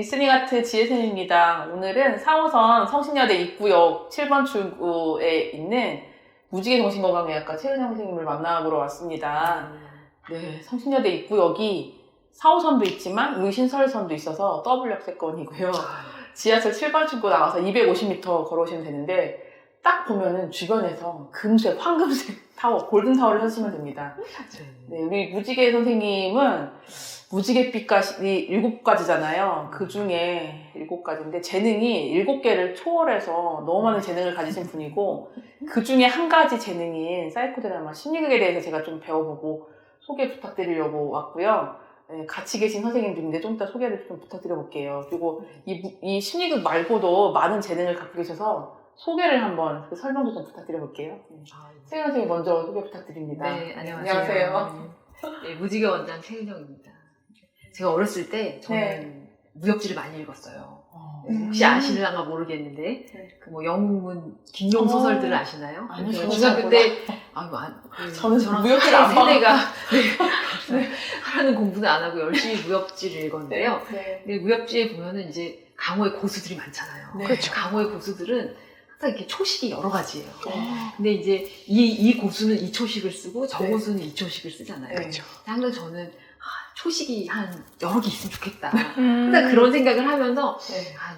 리스닝 아트 지혜선입니다. 오늘은 4호선 성신여대 입구역 7번 출구에 있는 무지개 정신건강의학과 최은영 선생님을 만나보러 왔습니다. 네, 성신여대 입구역이 4호선도 있지만 의신설선도 있어서 더블 역세권이고요. 지하철 7번 출구 나가서 250m 걸어오시면 되는데 딱 보면은 주변에서 금색, 황금색 타워, 골든타워를 찾으시면 됩니다. 네, 우리 무지개 선생님은 무지갯빛이 7가지잖아요. 그 중에 7가지인데 재능이 7개를 초월해서 너무 많은 재능을 가지신 분이고 그 중에 한 가지 재능인 사이코드라마 심리학에 대해서 제가 좀 배워보고 소개 부탁드리려고 왔고요. 네, 같이 계신 선생님들인데 좀 이따 소개를 좀 부탁드려볼게요. 그리고 이 심리학 말고도 많은 재능을 갖고 계셔서 소개를 한번 설명도 좀 부탁드려볼게요. 최은영 선생님 먼저 소개 부탁드립니다. 네, 안녕하세요. 네, 무지개 원장 최은영입니다. 제가 어렸을 때 저는 무협지를 많이 읽었어요. 혹시 아시는가 모르겠는데 그 뭐 영문 김용 소설들을 아시나요? 아니요, 중학교 때 저는 저랑 무협지를 안 세대가 하라는 공부는 안 하고 열심히 무협지를 읽었는데요. 근데 무협지에 보면은 이제 강호의 고수들이 많잖아요. 그렇죠. 강호의 고수들은 항상 이렇게 초식이 여러 가지예요. 근데 이제 이 고수는 이 초식을 쓰고 저 고수는 이 초식을 쓰잖아요. 그렇죠. 항상 저는 초식이 한 여러 개 있으면 좋겠다. 항상 그런 생각을 하면서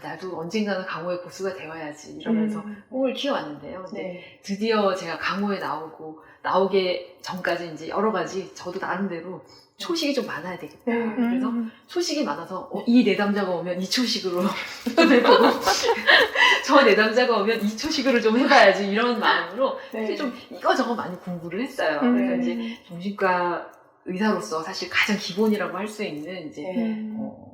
나도 언젠가는 강호의 고수가 되어야지 이러면서 꿈을 키워왔는데요. 근데 드디어 제가 강호에 나오게 전까지 이제 여러 가지 저도 나름대로 초식이 좀 많아야 되겠다. 그래서 초식이 많아서 이 내담자가 오면 이 초식으로 좀 해보고 저 내담자가 오면 이 초식으로 좀 해봐야지 이런 마음으로 좀 이거저거 많이 공부를 했어요. 그래서 이제 정신과 의사로서 사실 가장 기본이라고 할 수 있는 이제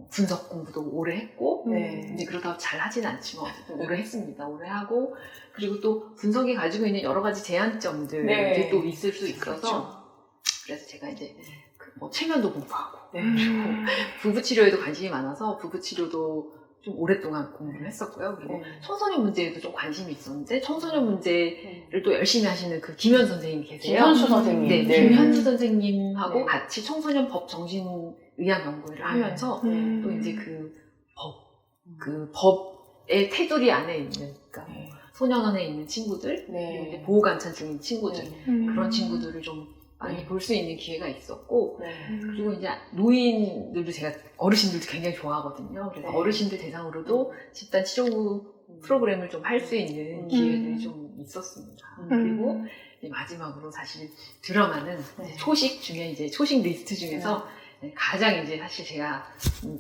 분석 공부도 오래 했고 이제 그러다 잘 하진 않지만 어쨌든 오래 했습니다. 오래 하고 그리고 또 분석이 가지고 있는 여러 가지 제한점들이 또 있을 수 있어서 그래서 제가 이제 뭐 최면도 공부하고 그리고 부부치료에도 관심이 많아서 부부치료도 좀 오랫동안 공부를 했었고요. 그리고 청소년 문제에도 좀 관심이 있었는데 청소년 문제를 또 열심히 하시는 그 김현 선생님이 계세요. 김현수 선생님. 네, 김현수 선생님하고 같이 청소년 법 정신의학 연구를 하면서 또 이제 그 법의 테두리 안에 있는 그러니까 소년원에 있는 친구들, 그리고 이제 보호관찰 중인 친구들 그런 친구들을 좀 많이 볼 수 있는 기회가 있었고 그리고 이제 노인들도 제가 어르신들도 굉장히 좋아하거든요. 그래서 어르신들 대상으로도 집단 치료 프로그램을 좀 할 수 있는 기회들이 좀 있었습니다. 그리고 이제 마지막으로 사실 드라마는 초식 중에 이제 초식 리스트 중에서 가장 이제 사실 제가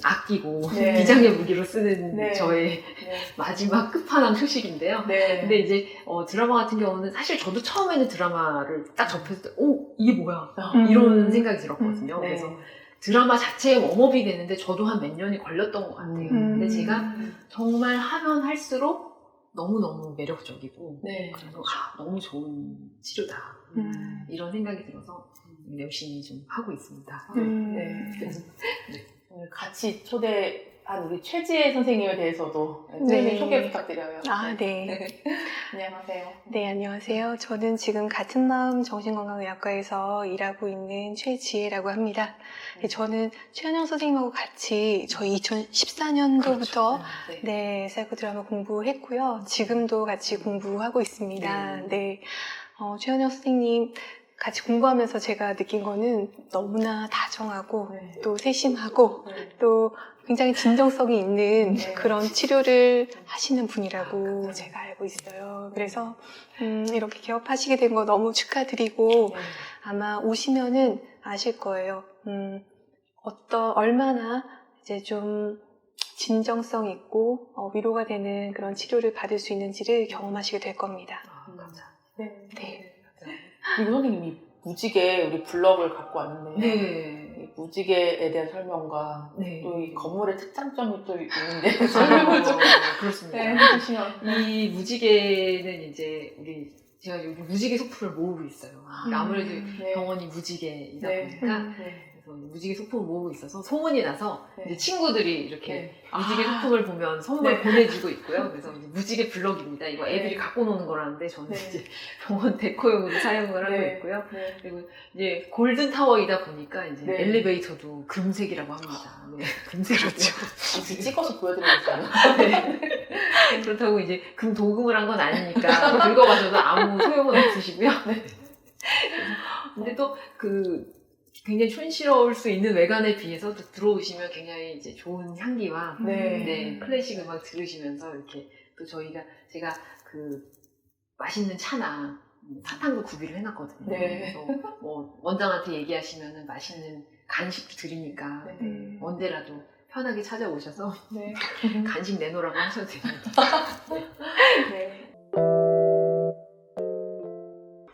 아끼고 비장의 무기로 쓰는 저의 마지막 끝판왕 초식인데요. 근데 이제 드라마 같은 경우는 사실 저도 처음에는 드라마를 딱 접했을 때 이게 뭐야 이런 생각이 들었거든요. 그래서 드라마 자체에 웜업이 되는데 저도 한 몇 년이 걸렸던 것 같아요. 근데 제가 정말 하면 할수록 너무너무 매력적이고 그래서 너무 좋은 치료다 이런 생각이 들어서 열심히 좀 하고 있습니다. 오늘 같이 초대한 우리 최지혜 선생님에 대해서도 선생님 소개 부탁드려요. 안녕하세요. 네, 안녕하세요. 저는 지금 같은 마음 정신건강의학과에서 일하고 있는 최지혜라고 합니다. 저는 최은영 선생님하고 같이 저희 2014년도부터 사이코 드라마 공부했고요. 지금도 같이 공부하고 있습니다. 최은영 선생님 같이 공부하면서 제가 느낀 거는 너무나 다정하고 또 세심하고 또 굉장히 진정성이 있는 그런 치료를 하시는 분이라고 제가 알고 있어요. 그래서 이렇게 개업하시게 된 거 너무 축하드리고 아마 오시면은 아실 거예요. 얼마나 이제 좀 진정성 있고 위로가 되는 그런 치료를 받을 수 있는지를 경험하시게 될 겁니다. 감사합니다. 그리고 선생님이 무지개 우리 블럭을 갖고 왔는데 이 무지개에 대한 설명과 또 이 건물의 특장점이 또 있는데 설명을 좀 그렇습니다. 해주시면 이 무지개는 이제 제가 여기 무지개 소품을 모으고 있어요. 아무래도 병원이 무지개이다 보니까 그래서 무지개 소품을 모으고 있어서 소문이 나서 네. 이제 친구들이 이렇게 네. 무지개 아. 소품을 보면 선물 네. 보내주고 있고요. 그래서 이제 무지개 블럭입니다. 이거 애들이 네. 갖고 노는 거라는데 저는 네. 이제 병원 데코용으로 사용을 하고 네. 있고요. 네. 그리고 이제 골든 타워이다 보니까 이제 네. 엘리베이터도 금색이라고 합니다. 네, 금색이죠. 혹시 찍어서 보여드리겠어요? 네. 그렇다고 이제 금 도금을 한 건 아니니까 긁어가셔도 아무 소용은 없으시고요. 네. 근데 또 굉장히 촌스러울 수 있는 외관에 비해서 또 들어오시면 굉장히 이제 좋은 향기와 네, 클래식 음악 들으시면서 이렇게 또 제가 맛있는 차나 사탕도 구비를 해놨거든요. 네. 그래서 뭐 원장한테 얘기하시면은 맛있는 간식도 드리니까 네. 언제라도 편하게 찾아오셔서 네. 간식 내놓으라고 하셔도 됩니다. 네.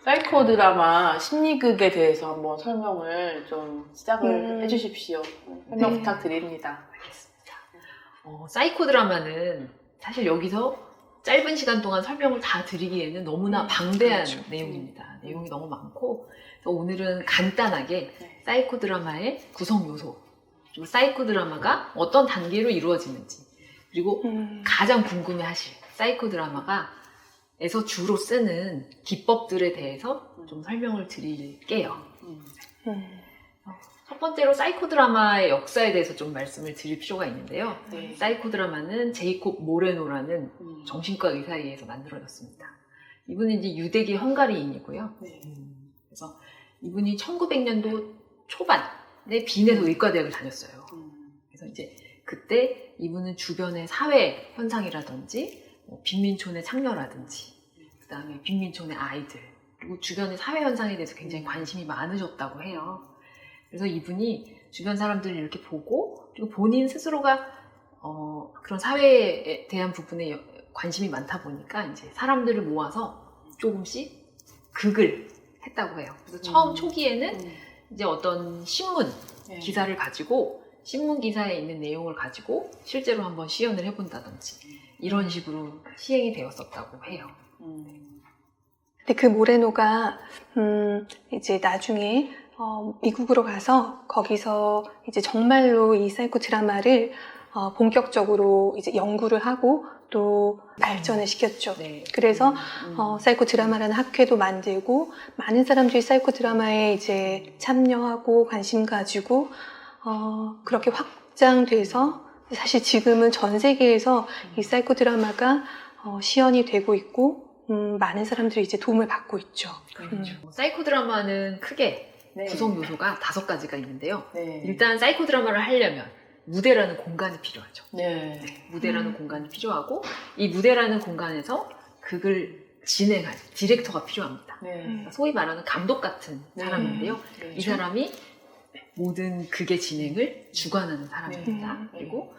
사이코 드라마 심리극에 대해서 한번 설명을 좀 시작을 해주십시오. 설명 네. 부탁드립니다. 알겠습니다. 사이코 드라마는 사실 여기서 짧은 시간 동안 설명을 다 드리기에는 너무나 방대한 그렇죠. 내용입니다. 내용이 너무 많고 그래서 오늘은 간단하게 네. 사이코 드라마의 구성 요소 그리고 사이코 드라마가 어떤 단계로 이루어지는지 그리고 가장 궁금해하실 사이코 드라마에서 주로 쓰는 기법들에 대해서 좀 설명을 드릴게요. 첫 번째로 사이코 드라마의 역사에 대해서 좀 말씀을 드릴 필요가 있는데요. 네. 사이코 드라마는 제이콥 모레노라는 정신과 의사에 의해서 만들어졌습니다. 이분은 이제 유대계 헝가리인이고요. 네. 그래서 이분이 1900년도 초반에 빈에서 의과대학을 다녔어요. 그래서 이제 그때 이분은 주변의 사회 현상이라든지 빈민촌의 창녀라든지 그다음에 빈민촌의 아이들 그리고 주변의 사회 현상에 대해서 굉장히 관심이 많으셨다고 해요. 그래서 이분이 주변 사람들을 이렇게 보고 그리고 본인 스스로가 그런 사회에 대한 부분에 관심이 많다 보니까 이제 사람들을 모아서 조금씩 극을 했다고 해요. 그래서 처음 초기에는 이제 어떤 신문 기사를 가지고 신문 기사에 있는 내용을 가지고 실제로 한번 시연을 해본다든지 이런 식으로 시행이 되었었다고 해요. 근데 그 모레노가 이제 나중에 미국으로 가서 거기서 이제 정말로 이 사이코 드라마를 본격적으로 이제 연구를 하고 또 발전을 시켰죠. 네. 그래서 사이코 드라마라는 학회도 만들고 많은 사람들이 사이코 드라마에 이제 참여하고 관심 가지고 그렇게 확장돼서 사실 지금은 전 세계에서 이 사이코 드라마가 시연이 되고 있고 많은 사람들이 이제 도움을 받고 있죠. 그렇죠. 사이코 드라마는 크게 네. 구성 요소가 5가지가 있는데요. 네. 일단 사이코 드라마를 하려면 무대라는 공간이 필요하죠. 네. 무대라는 공간이 필요하고 이 무대라는 공간에서 극을 진행할 디렉터가 필요합니다. 네. 소위 말하는 감독 같은 네. 사람인데요. 네. 이 사람이 모든 극의 진행을 주관하는 사람입니다. 네. 그리고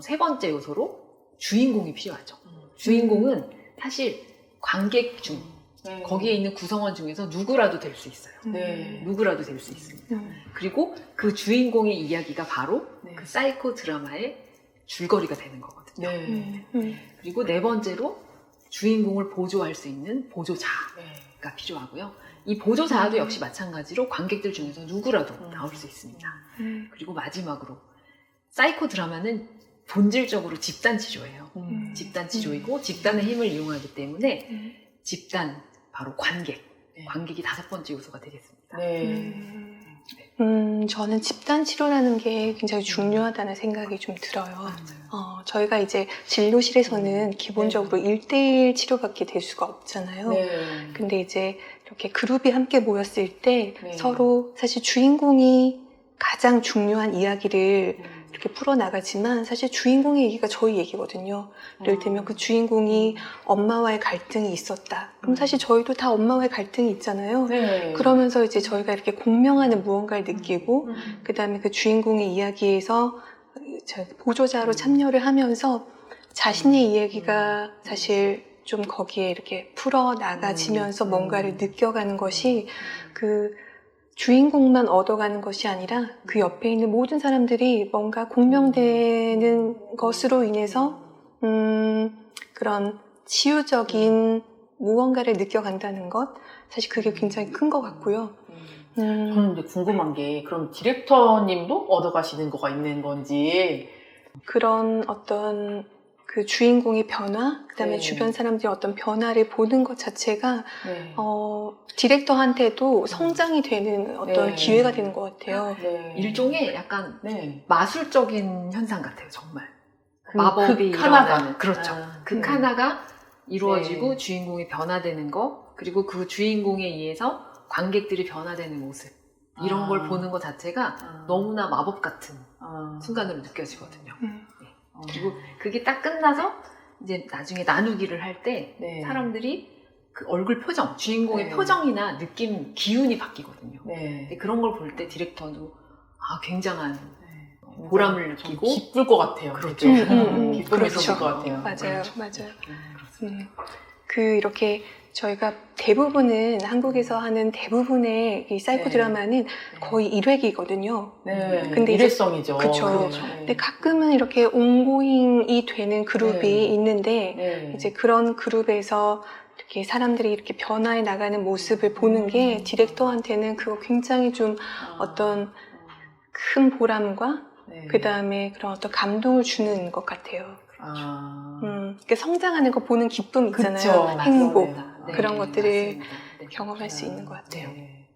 세 번째 요소로 주인공이 필요하죠. 주인공은 사실 관객 중 네. 거기에 있는 구성원 중에서 누구라도 될 수 있어요. 네. 누구라도 될 수 있습니다. 그리고 그 주인공의 이야기가 바로 네. 그 사이코 드라마의 줄거리가 되는 거거든요. 네. 그리고 네 번째로 주인공을 보조할 수 있는 보조자가 네. 필요하고요. 이 보조자도 역시 마찬가지로 관객들 중에서 누구라도 나올 수 있습니다. 그리고 마지막으로 사이코 드라마는 본질적으로 집단 치료예요. 집단 치료이고 집단의 힘을 이용하기 때문에 집단, 바로 관객. 네. 관객이 5번째 요소가 되겠습니다. 네. 저는 집단 치료라는 게 굉장히 중요하다는 생각이 좀 들어요. 저희가 이제 진료실에서는 기본적으로 1대1 치료밖에 될 수가 없잖아요. 네. 근데 이제 이렇게 그룹이 함께 모였을 때 네. 서로 사실 주인공이 가장 중요한 이야기를 이렇게 풀어나가지만 사실 주인공의 얘기가 저희 얘기거든요. 예를 들면 그 주인공이 엄마와의 갈등이 있었다. 그럼 사실 저희도 다 엄마와의 갈등이 있잖아요. 네. 그러면서 이제 저희가 이렇게 공명하는 무언가를 느끼고 그 다음에 그 주인공의 이야기에서 보조자로 참여를 하면서 자신의 이야기가 사실 좀 거기에 이렇게 풀어나가지면서 뭔가를 느껴가는 것이 그 주인공만 얻어가는 것이 아니라 그 옆에 있는 모든 사람들이 뭔가 공명되는 것으로 인해서 그런 치유적인 무언가를 느껴간다는 것 사실 그게 굉장히 큰 것 같고요. 저는 이제 궁금한 게 그럼 디렉터님도 얻어가시는 거가 있는 건지. 그런 어떤 그 주인공의 변화, 그다음에 네. 주변 사람들이 어떤 변화를 보는 것 자체가 네. 디렉터한테도 성장이 되는 어떤 네. 기회가 되는 것 같아요. 네. 일종의 약간 네. 마술적인 현상 같아요, 정말. 그 마법이 극 하나가. 일어나는. 그렇죠. 아, 극 하나가 이루어지고 네. 주인공이 변화되는 거, 그리고 그 주인공에 의해서 관객들이 변화되는 모습. 이런 걸 보는 것 자체가 너무나 마법 같은 순간으로 느껴지거든요. 그리고 그게 딱 끝나서 이제 나중에 나누기를 할 때 네. 사람들이 그 얼굴 표정, 주인공의 네. 표정이나 느낌, 기운이 바뀌거든요. 네. 근데 그런 걸 볼 때 디렉터도 굉장한 보람을 좀 느끼고 기쁠 것 같아요. 그렇죠. 기쁨을 그렇죠. 느낄 것 같아요. 맞아요, 그렇죠. 맞아요. 그렇습니다. 그 이렇게 저희가 대부분은 한국에서 하는 대부분의 이 사이코 네. 드라마는 거의 1회기거든요. 네. 근데 이제- 일회성이죠. 그쵸. 네. 근데 가끔은 이렇게 온고잉이 되는 그룹이 네. 있는데 네. 이제 그런 그룹에서 이렇게 사람들이 이렇게 변화해 나가는 모습을 보는 게 디렉터한테는 그거 굉장히 좀 어떤 큰 보람과 네. 그 다음에 그런 어떤 감동을 주는 것 같아요. 아. 이렇게 성장하는 거 보는 기쁨 있잖아요. 그쵸. 행복. 맞습니다. 그런 것들을 맞습니다. 네. 경험할 수 있는 것 같아요. 네.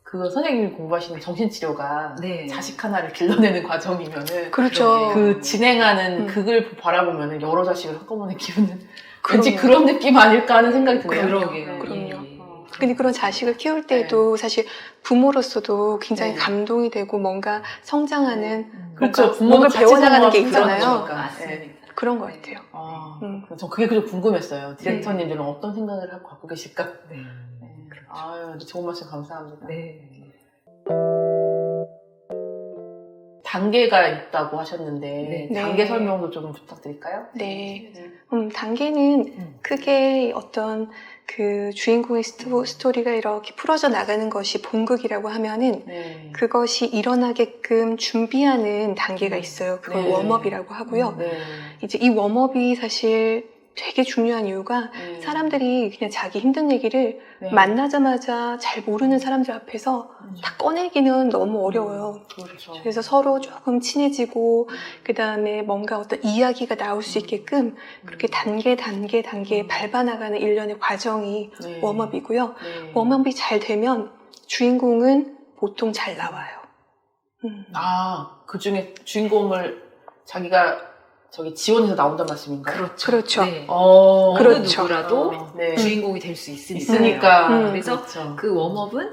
그 선생님이 공부하시는 정신치료가 네. 자식 하나를 길러내는 과정이면은 그렇죠. 그 진행하는 음. 극을 바라보면은 여러 자식을 한꺼번에 키우는 그럼요. 왠지 그런 느낌 아닐까 하는 생각이 드네요. 그러게요. 그럼요. 예. 근데 그런 자식을 키울 때도 사실 부모로서도 굉장히 네. 감동이 되고 뭔가 성장하는 그렇죠. 뭔가 부모도 뭔가 같이 배워나가는 게 성장하고 있잖아요. 그러니까. 맞습니다. 그런 것 같아요. 아, 음. 전 그게 그렇게 궁금했어요. 디렉터님들은 어떤 생각을 하고 갖고 계실까? 네. 아유, 좋은 말씀 감사합니다. 네. 단계가 있다고 하셨는데 네. 단계 네. 설명도 좀 부탁드릴까요? 네. 단계는 크게 어떤 그 주인공의 스토리가 이렇게 풀어져 나가는 것이 본극이라고 하면은 네. 그것이 일어나게끔 준비하는 단계가 있어요. 그걸 네. 웜업이라고 하고요. 네. 이제 이 웜업이 사실 되게 중요한 이유가 네. 사람들이 그냥 자기 힘든 얘기를 네. 만나자마자 잘 모르는 사람들 앞에서 다 꺼내기는 너무 어려워요. 그렇죠. 그래서 서로 조금 친해지고 그 다음에 뭔가 어떤 이야기가 나올 수 있게끔 그렇게 단계 밟아나가는 일련의 과정이 네. 웜업이고요. 네. 웜업이 잘 되면 주인공은 보통 잘 나와요. 아, 그 중에 주인공을 자기가 저기 지원해서 나온단 말씀인가요? 그렇죠. 그렇죠. 네. 그렇죠. 누구라도 네. 주인공이 될 수 있으니까. 있으니까. 그래서 그렇죠. 그 웜업은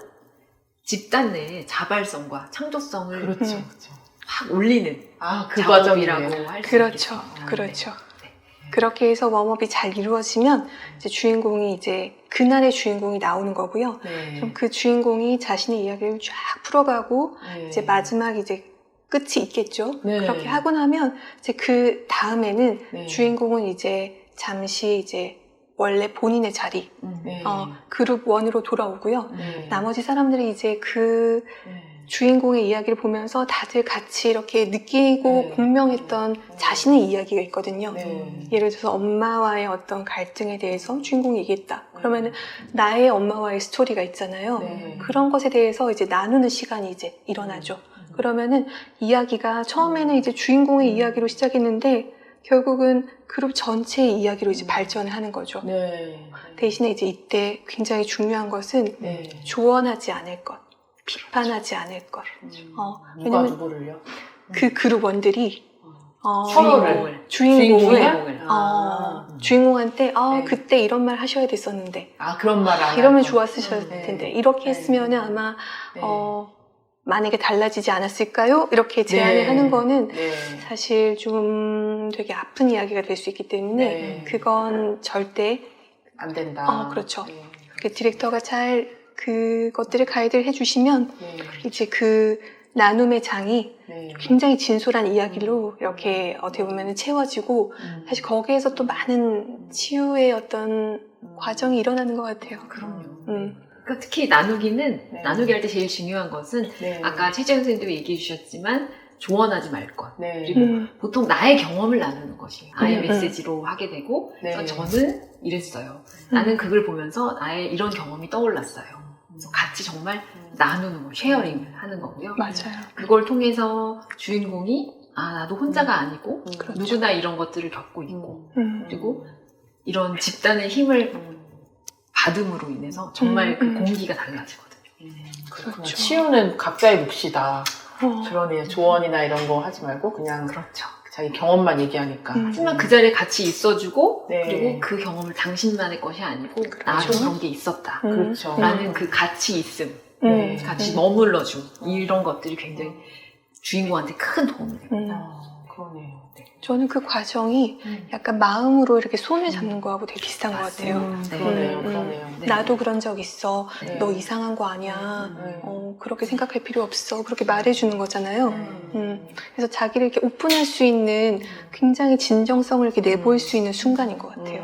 집단 내의 자발성과 창조성을 그렇죠. 그렇죠. 확 올리는 아, 그 과정이라고. 작업이라고 할 수 그렇죠. 있겠죠. 그렇죠. 네. 그렇게 해서 웜업이 잘 이루어지면 이제 주인공이 이제 그날의 주인공이 나오는 거고요. 네. 그럼 그 주인공이 자신의 이야기를 쫙 풀어가고 네. 이제 마지막 이제 끝이 있겠죠. 네. 그렇게 하고 나면 이제 그 다음에는 네. 주인공은 이제 잠시 이제 원래 본인의 자리, 네. 그룹 1으로 돌아오고요. 네. 나머지 사람들이 이제 그 네. 주인공의 이야기를 보면서 다들 같이 이렇게 느끼고 네. 공명했던 자신의 이야기가 있거든요. 네. 예를 들어서 엄마와의 어떤 갈등에 대해서 주인공이 얘기했다. 그러면은 나의 엄마와의 스토리가 있잖아요. 네. 그런 것에 대해서 이제 나누는 시간이 이제 일어나죠. 그러면은 이야기가 처음에는 이제 주인공의 이야기로 시작했는데 결국은 그룹 전체의 이야기로 이제 발전을 하는 거죠. 네. 대신에 이제 이때 굉장히 중요한 것은 네. 조언하지 않을 것, 비판하지 않을 것. 누가 왜냐면 누구를요? 그 그룹 원들이 서로를. 주인공을 아. 주인공한테 네. 그때 이런 말 하셔야 됐었는데 아, 그런 말 안 이러면 할 거. 좋았으셨을 네. 텐데 이렇게 네. 했으면 아마 네. 만약에 달라지지 않았을까요? 이렇게 제안을 네. 하는 거는 네. 사실 좀 되게 아픈 이야기가 될 수 있기 때문에 네. 그건 절대 안 된다. 그렇죠. 네. 그 디렉터가 잘 그것들을 가이드를 해주시면 네. 이제 그 나눔의 장이 네. 굉장히 진솔한 이야기로 이렇게 어떻게 보면 채워지고 사실 거기에서 또 많은 치유의 어떤 과정이 일어나는 것 같아요. 그럼요. 음. 그러니까 특히 나누기는 네. 나누기 할 때 제일 중요한 것은 네. 아까 최재현 선생님도 얘기해 주셨지만 조언하지 말 것. 네. 그리고 보통 나의 경험을 나누는 것이 나의 음. 메시지로 하게 되고 네. 그래서 저는 이랬어요. 나는 그걸 보면서 나의 이런 경험이 떠올랐어요. 그래서 같이 정말 나누는 거, 쉐어링을 하는 거고요. 맞아요. 그걸 통해서 주인공이 나도 혼자가 아니고 그렇죠. 누구나 이런 것들을 겪고 있고 음. 그리고 이런 집단의 힘을 받음으로 인해서 정말 그 공기가 달라지거든요. 그렇구나. 그렇죠. 치유는 각자의 몫이다. 어. 그러네요. 조언이나 이런 거 하지 말고 그냥 그렇죠. 자기 경험만 얘기하니까. 하지만 그 자리에 같이 있어주고 네. 그리고 그 경험을 당신만의 것이 아니고 나도 그런 게 있었다. 그렇죠. 라는 그 같이 있음, 네. 같이 머물러줌 이런 것들이 굉장히 주인공한테 큰 도움이 돼요. 그러네요. 네. 저는 그 과정이 약간 마음으로 이렇게 손을 잡는 거하고 되게 비슷한 것 같아요. 네. 그러네요. 그러네요. 네. 나도 그런 적 있어. 네. 너 이상한 거 아니야. 네. 그렇게 생각할 필요 없어. 그렇게 말해주는 거잖아요. 네. 그래서 자기를 이렇게 오픈할 수 있는 굉장히 진정성을 이렇게 내보일 수 있는 순간인 것 같아요.